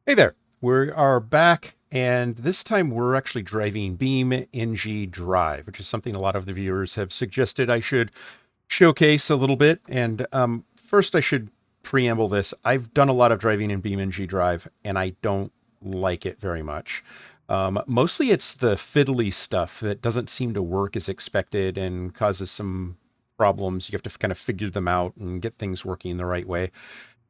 Hey there, we are back, and this time we're actually driving BeamNG.drive, which is something a lot of the viewers have suggested I should showcase a little bit. And first, I should preamble this. I've done a lot of driving in BeamNG.drive, and I don't like it very much. Mostly it's the fiddly stuff that doesn't seem to work as expected and causes some problems. You have to kind of figure them out and get things working the right way,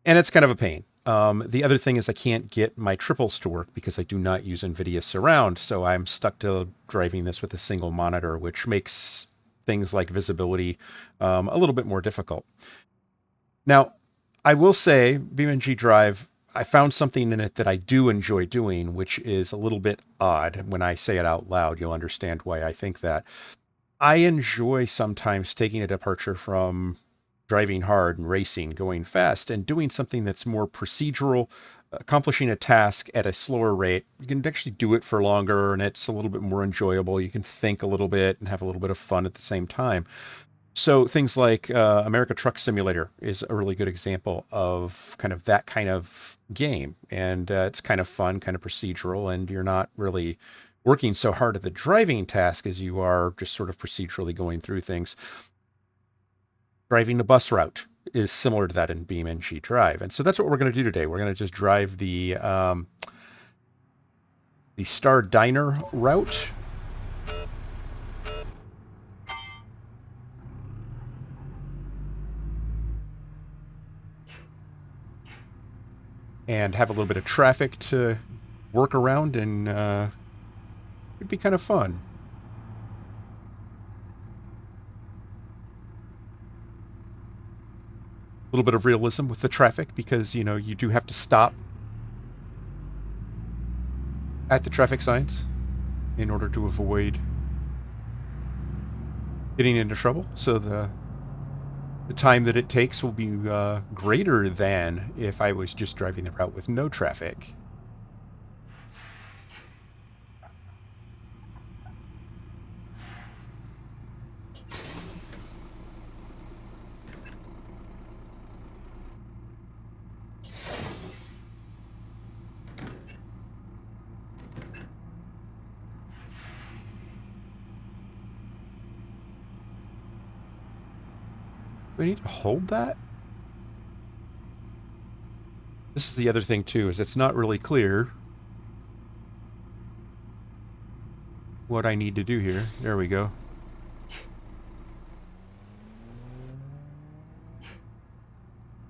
and it's kind of a pain. The other thing is I can't get my triples to work because I do not use NVIDIA Surround, so I'm stuck to driving this with a single monitor, which makes things like visibility a little bit more difficult. Now, I will say BeamNG Drive, I found something in it that I do enjoy doing, which is a little bit odd. When I say it out loud, you'll understand why I think that. I enjoy sometimes taking a departure from driving hard and racing, going fast, and doing something that's more procedural, accomplishing a task at a slower rate. You can actually do it for longer and it's a little bit more enjoyable. You can think a little bit and have a little bit of fun at the same time. So things like America Truck Simulator is a really good example of kind of that kind of game, and it's kind of fun, kind of procedural, and you're not really working so hard at the driving task as you are just sort of procedurally going through things. Driving the bus route is similar to that in BeamNG Drive, and so that's what we're going to do today. We're going to just drive the Star Diner route. And have a little bit of traffic to work around, and it'd be kind of fun. A little bit of realism with the traffic because, you know, you do have to stop at the traffic signs in order to avoid getting into trouble. So the time that it takes will be greater than if I was just driving the route with no traffic. Do I need to hold that? This is the other thing too, is it's not really clear what I need to do here. There we go.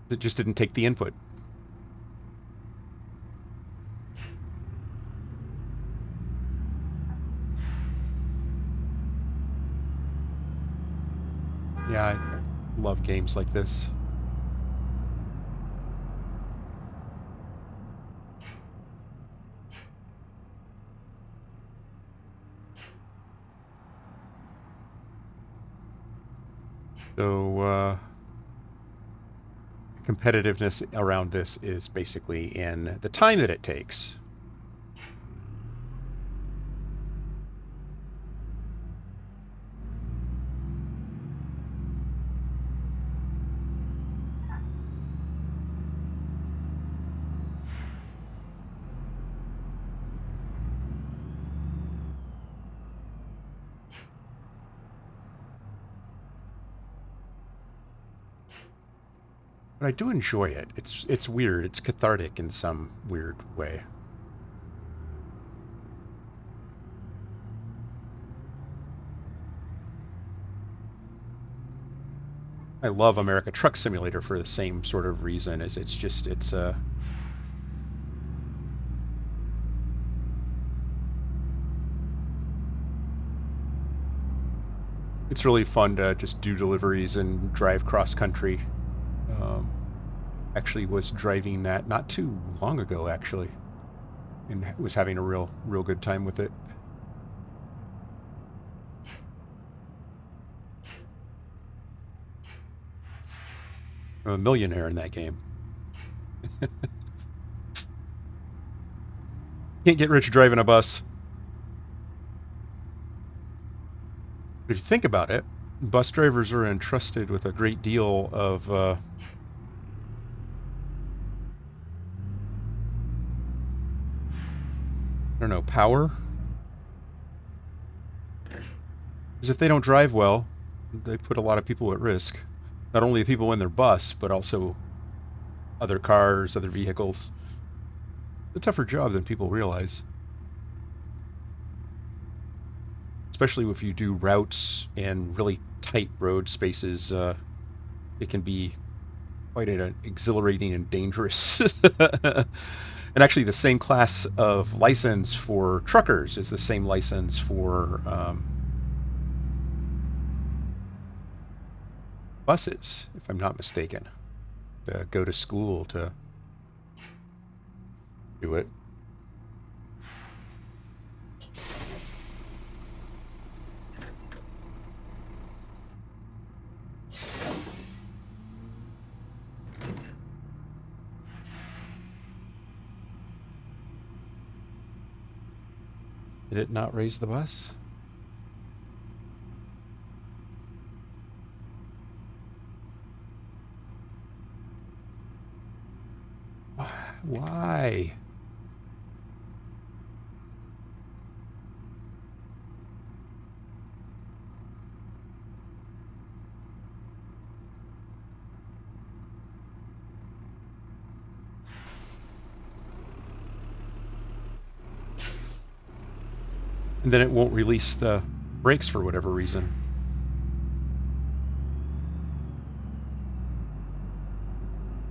It just didn't take the input. Yeah, I love games like this. So, competitiveness around this is basically in the time that it takes. But I do enjoy it. It's weird. It's cathartic in some weird way. I love America Truck Simulator for the same sort of reason. As it's just it's really fun to just do deliveries and drive cross country. Um, actually, was driving that not too long ago, actually, and was having a real good time with it. I'm a millionaire in that game. Can't get rich driving a bus. If you think about it, bus drivers are entrusted with a great deal of don't know, power? Because if they don't drive well, they put a lot of people at risk. Not only the people in their bus, but also other cars, other vehicles. It's a tougher job than people realize. Especially if you do routes and really tight road spaces, it can be quite an exhilarating and dangerous. And actually, the same class of license for truckers is the same license for buses, if I'm not mistaken, to go to school to do it. Did it not raise the bus? Why? And then it won't release the brakes for whatever reason.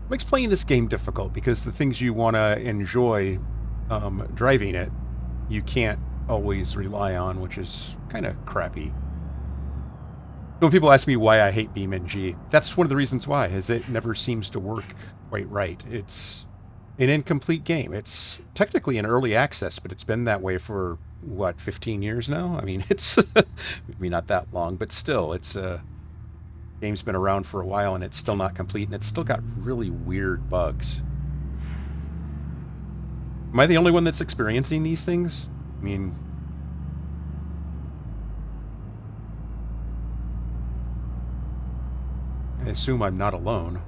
Makes playing this game difficult because the things you want to enjoy driving it, you can't always rely on, which is kind of crappy. When people ask me why I hate BeamNG, that's one of the reasons why, is it never seems to work quite right. It's an incomplete game. It's technically an early access, but it's been that way for, what, 15 years now? I mean, it's maybe not that long, but still, it's a game's been around for a while and it's still not complete, and it's still got really weird bugs. Am I the only one that's experiencing these things? I mean, I assume I'm not alone.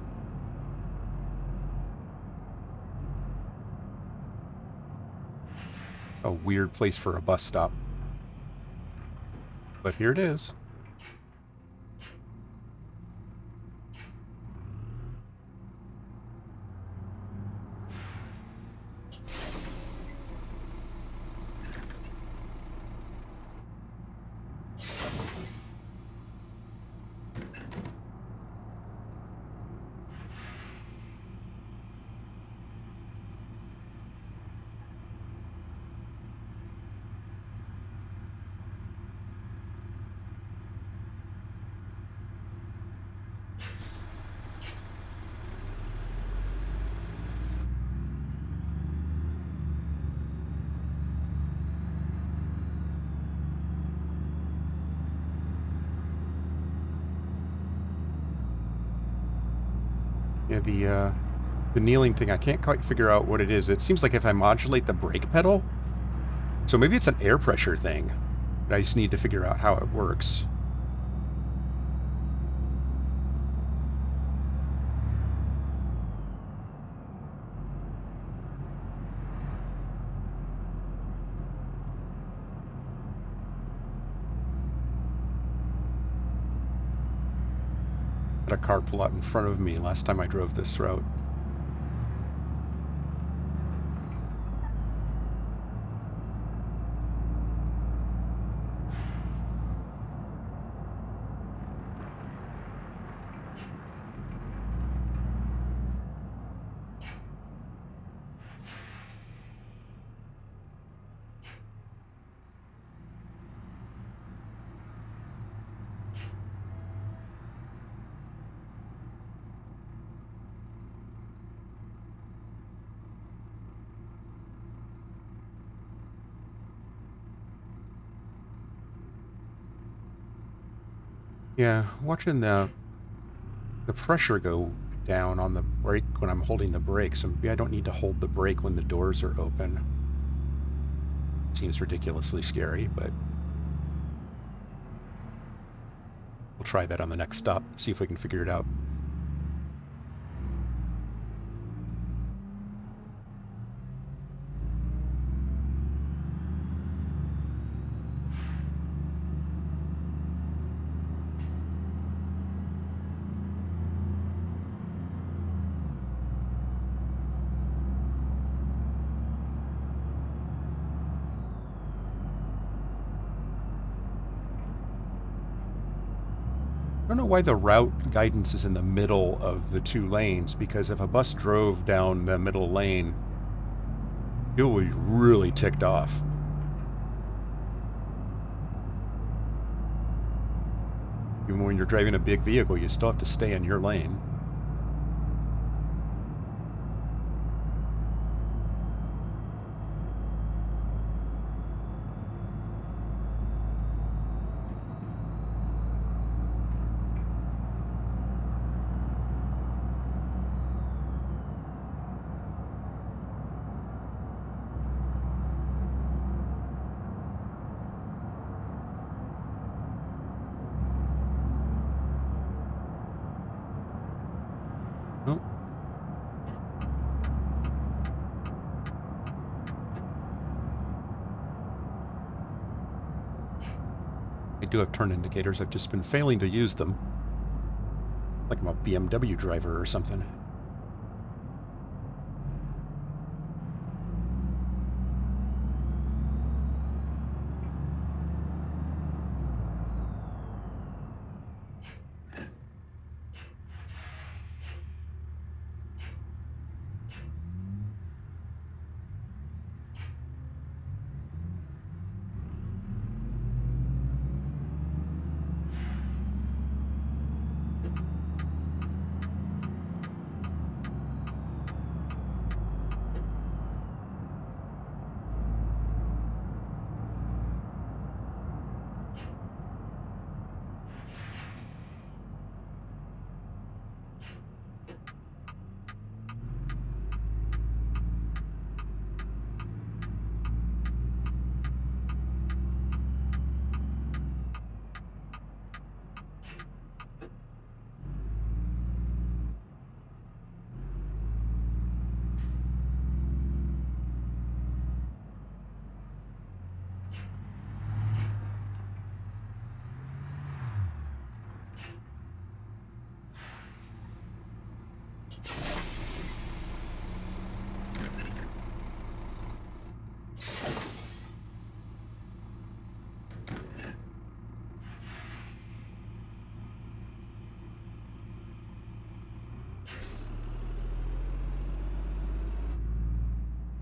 A weird place for a bus stop. But here it is. Yeah, the kneeling thing, I can't quite figure out what it is. It seems like if I modulate the brake pedal, so maybe it's an air pressure thing. I just need to figure out how it works. Had a car pull out in front of me last time I drove this route. Yeah, watching the pressure go down on the brake when I'm holding the brake, so maybe I don't need to hold the brake when the doors are open. Seems ridiculously scary, but we'll try that on the next stop, see if we can figure it out. I don't know why the route guidance is in the middle of the two lanes, because if a bus drove down the middle lane, it would be really ticked off. Even when you're driving a big vehicle, you still have to stay in your lane. Oh. I do have turn indicators. I've just been failing to use them. Like I'm a BMW driver or something.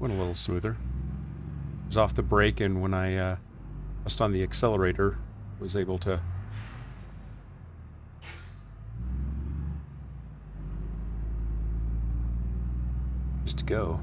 Went a little smoother. I was off the brake, and when I pressed on the accelerator, was able to just go.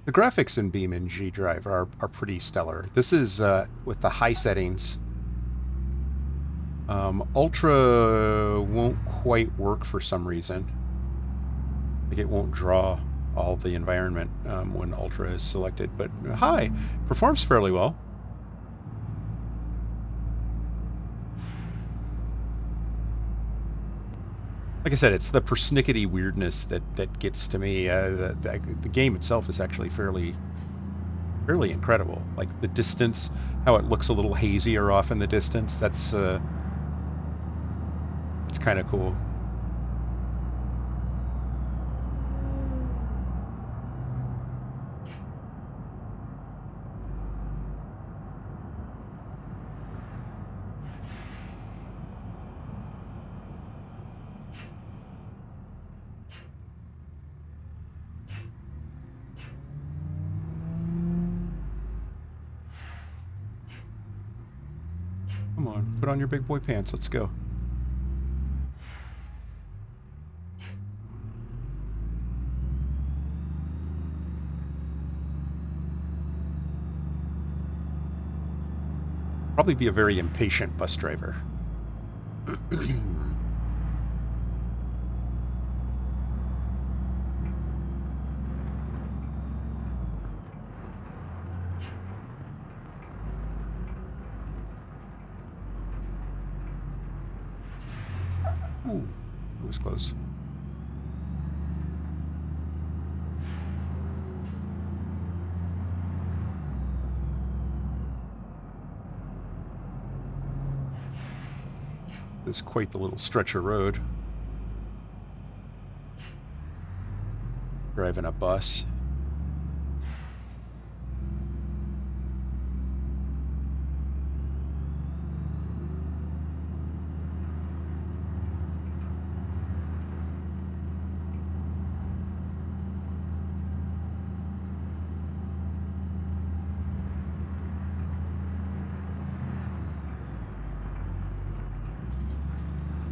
The graphics in BeamNG.drive are pretty stellar. This is with the high settings. Ultra won't quite work for some reason. Like it won't draw all the environment when Ultra is selected, but high performs fairly well. Like I said, it's the persnickety weirdness that gets to me. The game itself is actually fairly incredible. Like the distance, how it looks a little hazier off in the distance. That's kind of cool. Come on, put on your big boy pants. Let's go. Probably be a very impatient bus driver. Ooh, it was close. It's quite the little stretch of road. Driving a bus.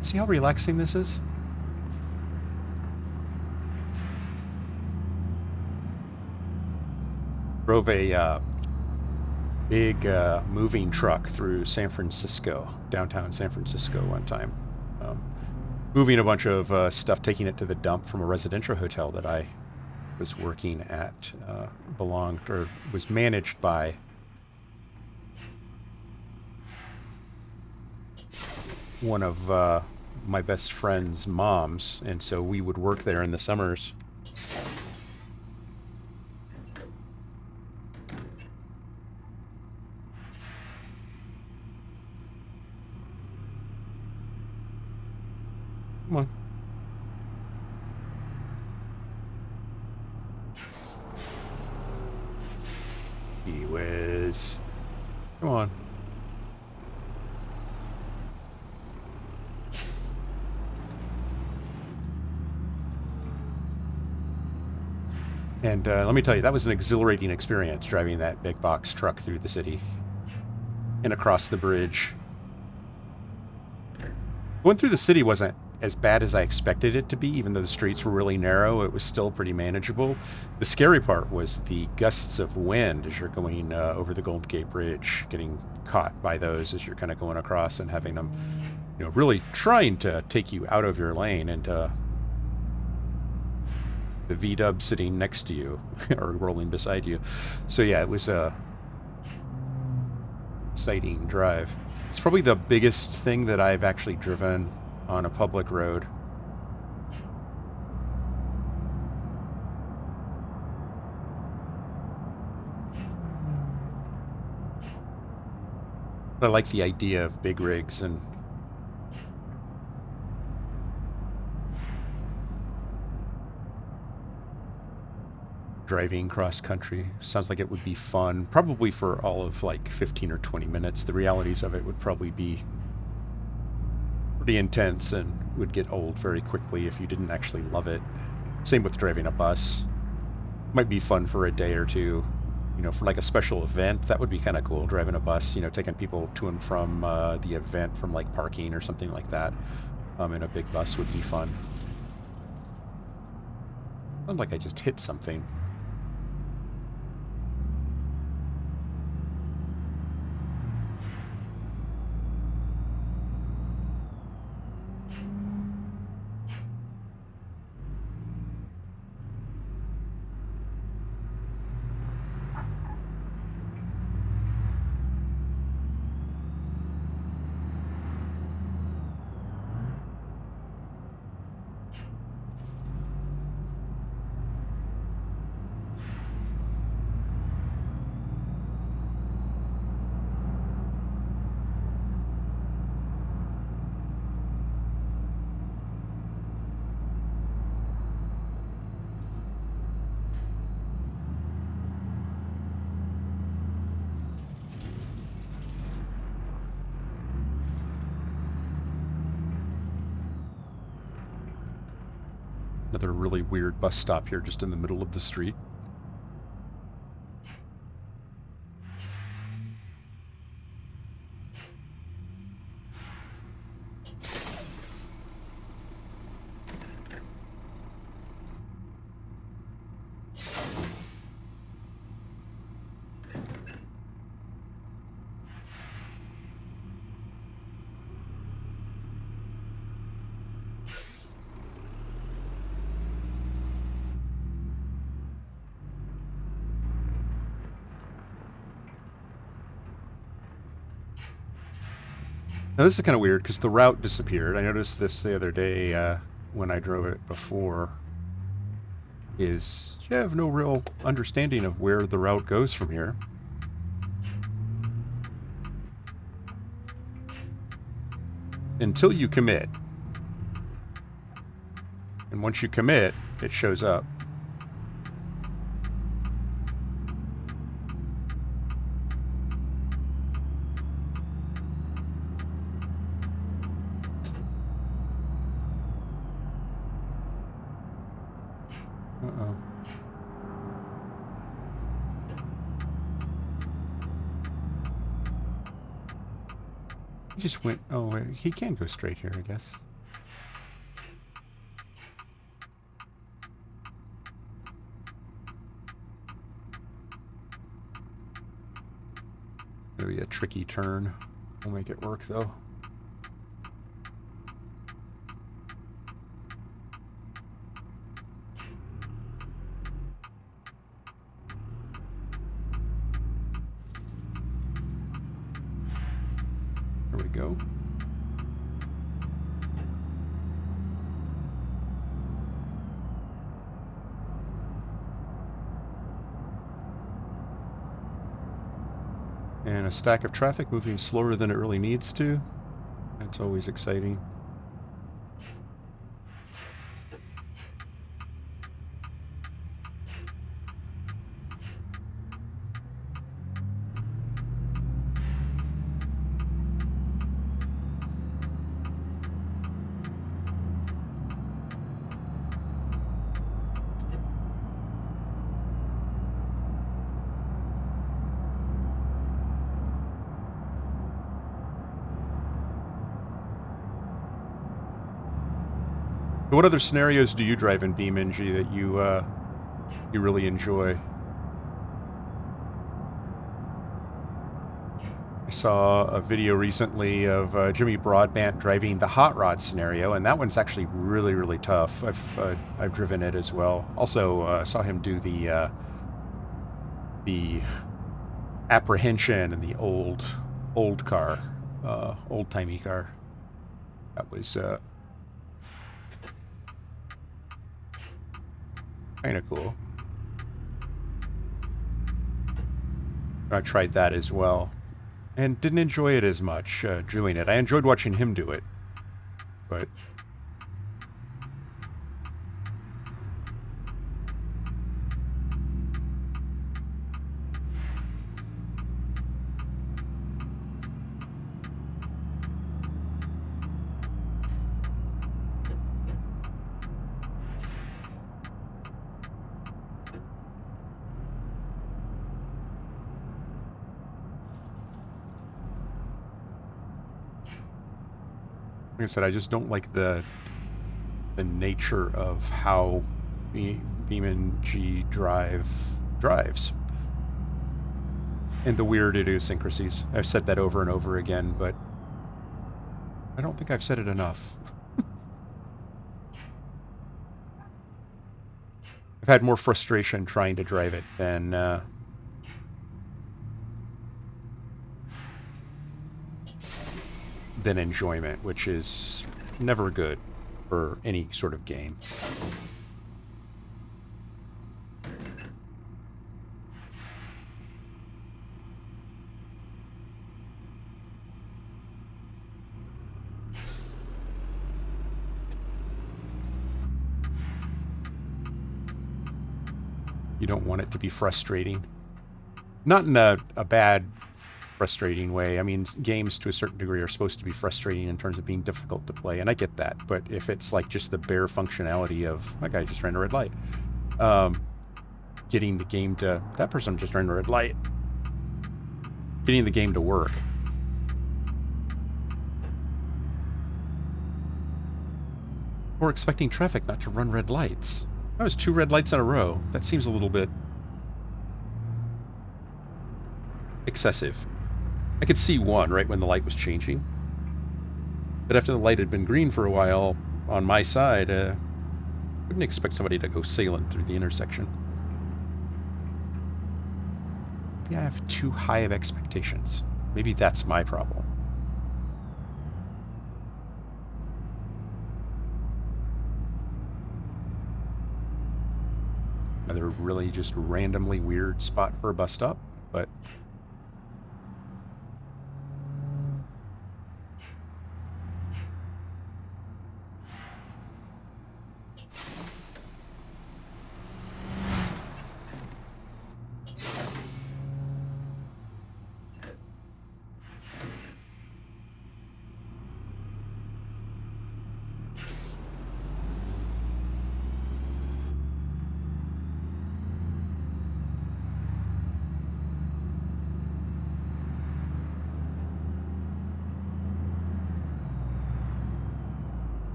See how relaxing this is? Drove a big moving truck through San Francisco, downtown San Francisco one time. Moving a bunch of stuff, taking it to the dump from a residential hotel that I was working at, belonged or was managed by one of my best friend's moms, and so we would work there in the summers. Come on. Gee whiz. Come on. And let me tell you, that was an exhilarating experience driving that big box truck through the city and across the bridge. Going through the city wasn't as bad as I expected it to be, even though the streets were really narrow. It was still pretty manageable. The scary part was the gusts of wind as you're going over the Golden Gate Bridge, getting caught by those as you're kind of going across and having them, you know, really trying to take you out of your lane, and the V-dub sitting next to you or rolling beside you. So yeah, it was a exciting drive. It's probably the biggest thing that I've actually driven on a public road. I like the idea of big rigs and driving cross country. Sounds like it would be fun, probably for all of like 15 or 20 minutes. The realities of it would probably be pretty intense and would get old very quickly if you didn't actually love it. Same with driving a bus. Might be fun for a day or two, you know, for like a special event. That would be kind of cool, driving a bus, you know, taking people to and from the event from like parking or something like that. In a big bus would be fun. Sounds like I just hit something. Another really weird bus stop here just in the middle of the street. Now this is kind of weird because the route disappeared. I noticed this the other day when I drove it before. You have no real understanding of where the route goes from here. until you commit. And once you commit, it shows up. Uh-oh. He just went... Oh, he can go straight here, I guess. Gonna be a tricky turn. We'll make it work, though. There we go. And a stack of traffic moving slower than it really needs to. That's always exciting. What other scenarios do you drive in BeamNG that you really enjoy? I saw a video recently of Jimmy Broadbent driving the hot rod scenario, and that one's actually really, really tough. I've driven it as well. Also, saw him do the apprehension in the old car, old-timey car. That was kind of cool. I tried that as well, and didn't enjoy it as much doing it. I enjoyed watching him do it, but like I said, I just don't like the nature of how BeamNG.drive drives. And the weird idiosyncrasies. I've said that over and over again, but I don't think I've said it enough. I've had more frustration trying to drive it than enjoyment, which is never good for any sort of game. You don't want it to be frustrating. Not in a bad, frustrating way. I mean, games to a certain degree are supposed to be frustrating in terms of being difficult to play, and I get that. But if it's like just the bare functionality of, that guy just ran a red light, getting the game to, that person just ran a red light, getting the game to work. Or expecting traffic not to run red lights. That was 2 red lights in a row. That seems a little bit excessive. I could see one right when the light was changing. But after the light had been green for a while on my side, wouldn't expect somebody to go sailing through the intersection. Maybe I have too high of expectations. Maybe that's my problem. Another really just randomly weird spot for a bus stop, but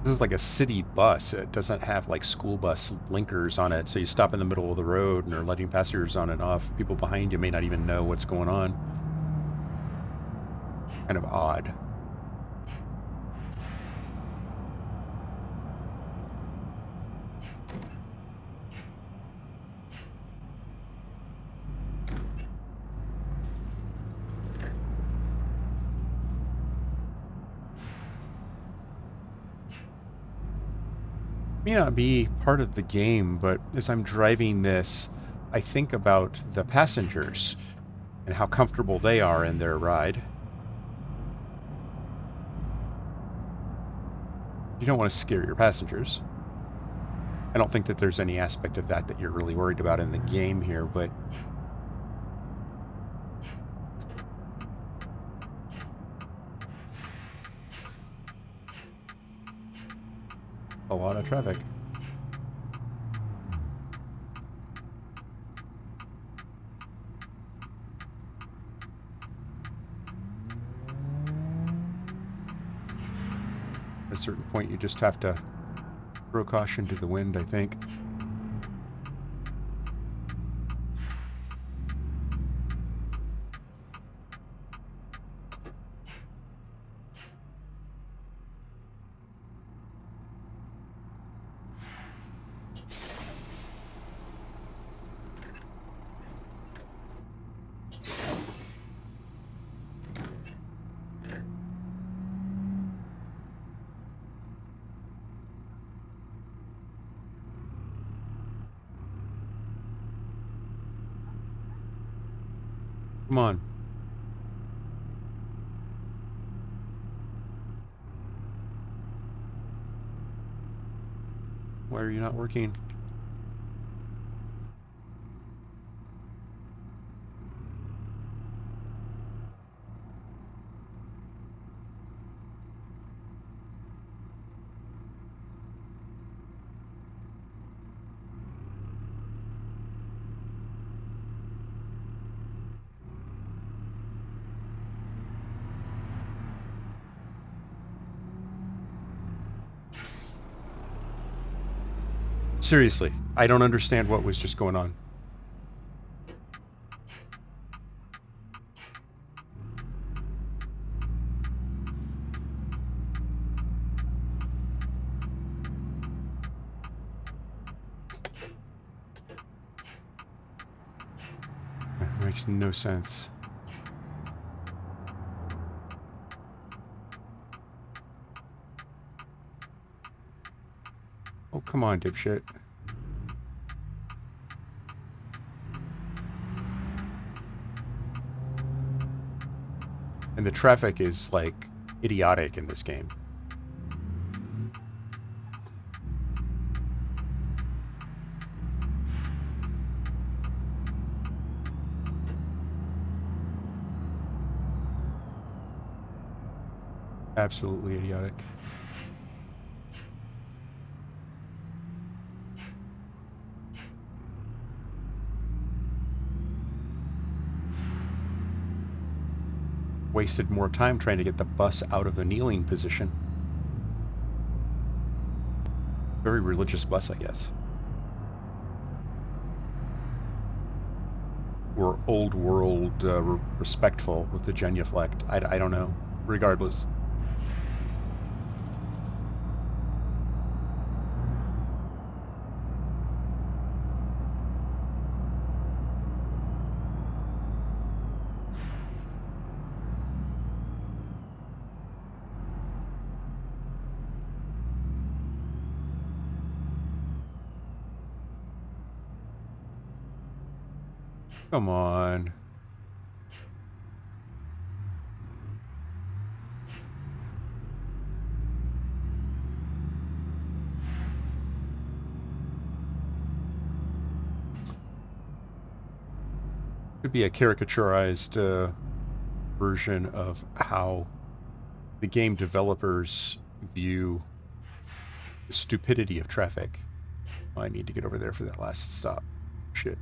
This is like a city bus. It doesn't have like school bus linkers on it, so you stop in the middle of the road and are letting passengers on and off. People behind you may not even know what's going on. Kind of odd. May not be part of the game, but as I'm driving this, I think about the passengers and how comfortable they are in their ride. You don't want to scare your passengers. I don't think that there's any aspect of that that you're really worried about in the game here, but a lot of traffic. At a certain point, you just have to throw caution to the wind, I think. Come on. Why are you not working? Seriously, I don't understand what was just going on. It makes no sense. Oh, come on, dipshit. And the traffic is, like, idiotic in this game. Absolutely idiotic. Wasted more time trying to get the bus out of the kneeling position. Very religious bus, I guess. Or old world respectful with the genuflect. I don't know. Regardless. Come on. Could be a caricaturized version of how the game developers view the stupidity of traffic. I need to get over there for that last stop. Shit.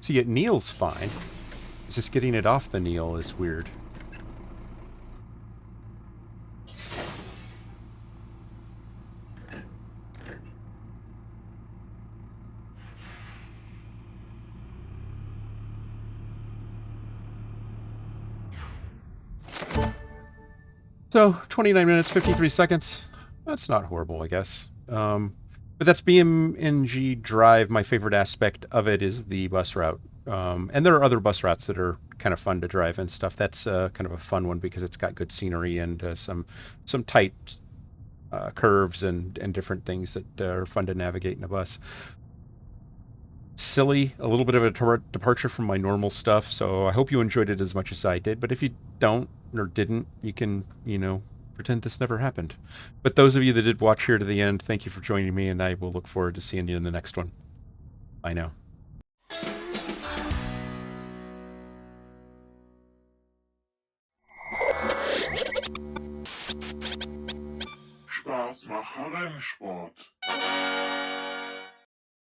See, it kneels fine. It's just getting it off the kneel is weird. So, 29 minutes, 53 seconds. That's not horrible, I guess. But that's BeamNG.drive. My favorite aspect of it is the bus route. And there are other bus routes that are kind of fun to drive and stuff. That's kind of a fun one because it's got good scenery and some tight curves and different things that are fun to navigate in a bus. Silly, a little bit of a departure from my normal stuff, so I hope you enjoyed it as much as I did. But if you don't or didn't, you can, pretend this never happened. But those of you that did watch here to the end, thank you for joining me, and I will look forward to seeing you in the next one. Bye now. Spaß machen Rennsport.